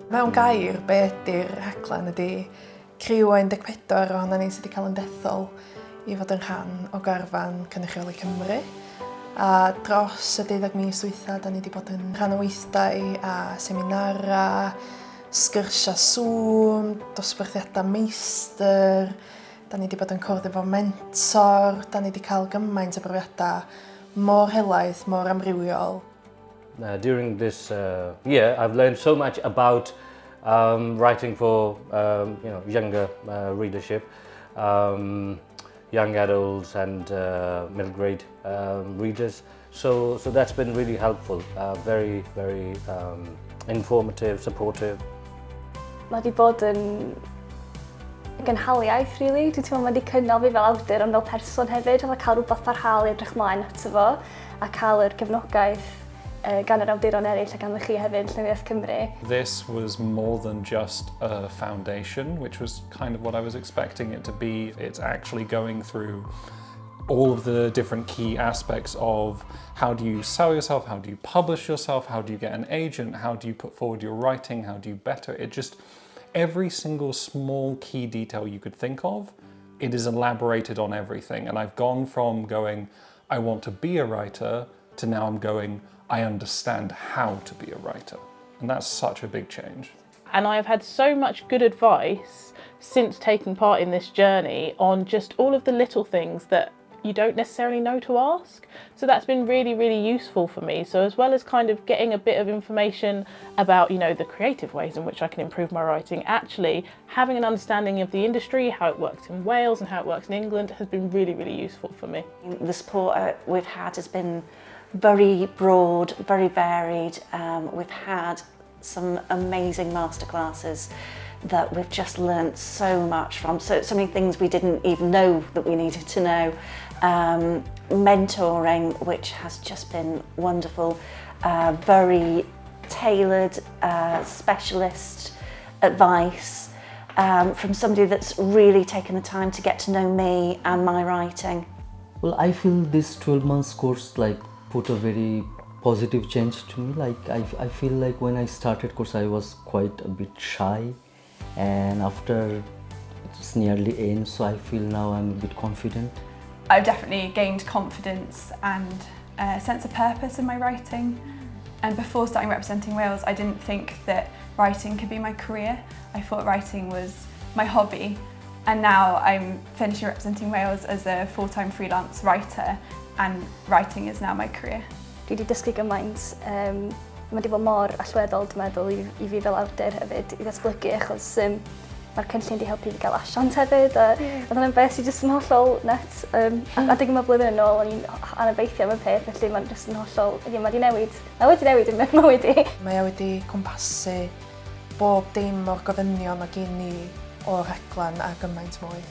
Mewn gair, be ydy'r rhaglen ydy criw o 14 ohonan ni sydd wedi cael yn dethol i fod yn rhan o garfan Cynrychioli Cymru. A dros y 12 mis dwytha, da ni wedi bod yn rhan o weithdai a seminara, sgyrsia Zoom, dosbarthiadau meistr, da ni wedi bod yn cwrdd efo mentor, da ni wedi cael gymaint o brofiadau mor helaeth, mor amrywiol. During this year, I've learned so much about writing for younger readership, young adults and middle grade readers. So that's been really helpful, very informative, supportive. Mae wedi bod yn gynhaliaeth, really. Dwi'n teimlo mae wedi cynnal fi fel awdur, ond fel person hefyd, oedd a cael rhywbeth parhaol i edrych mlaen ato fo, a cael yr gefnogaeth gan yr awduron eraill a gan chi hefyd, Llywodraeth Cymru. This was more than just a foundation, which was kind of what I was expecting it to be. It's actually going through all of the different key aspects of how do you sell yourself, how do you publish yourself, how do you get an agent, how do you put forward your writing, how do you better it. Just every single small key detail you could think of, it is elaborated on everything. And I've gone from going, I want to be a writer, to now I'm going, I understand how to be a writer. And that's such a big change. And I have had so much good advice since taking part in this journey on just all of the little things that you don't necessarily know to ask. So that's been really useful for me. So as well as kind of getting a bit of information about, the creative ways in which I can improve my writing, actually having an understanding of the industry, how it works in Wales and how it works in England has been really useful for me. The support we've had has been very broad, very varied. We've had some amazing masterclasses that we've just learnt so much from, so many things we didn't even know that we needed to know. Mentoring, which has just been wonderful, very tailored, specialist advice from somebody that's really taken the time to get to know me and my writing. Well, I feel this 12 months course put a very positive change to me. I feel like when I started course I was quite a bit shy, and after it's nearly end, so I feel now I'm a bit confident. I've definitely gained confidence and a sense of purpose in my writing. And before starting representing Wales, I didn't think that writing could be my career. I thought writing was my hobby. And now I'm finishing representing Wales as a full-time freelance writer, and writing is now my career. Dwi wedi dysgu gymaint. Mae wedi bod mor allweddol, dwi'n meddwl, i fi fel awdur hefyd, i ddatblygu, achos mae'r cynllun wedi helpu fi gael asiant hefyd, a oedd hwnna'n beth sy'n jyst yn hollol net. A digyn mae blwyddyn yn ôl, o'n i'n anobeithio am y peth, felly mae'n jyst yn hollol, mae wedi newid. Mae wedi newid yn mywyd i. Mae wedi cwmpasu bob dim o'r gofynion o gen i o'r rhaglen a gymaint mwy.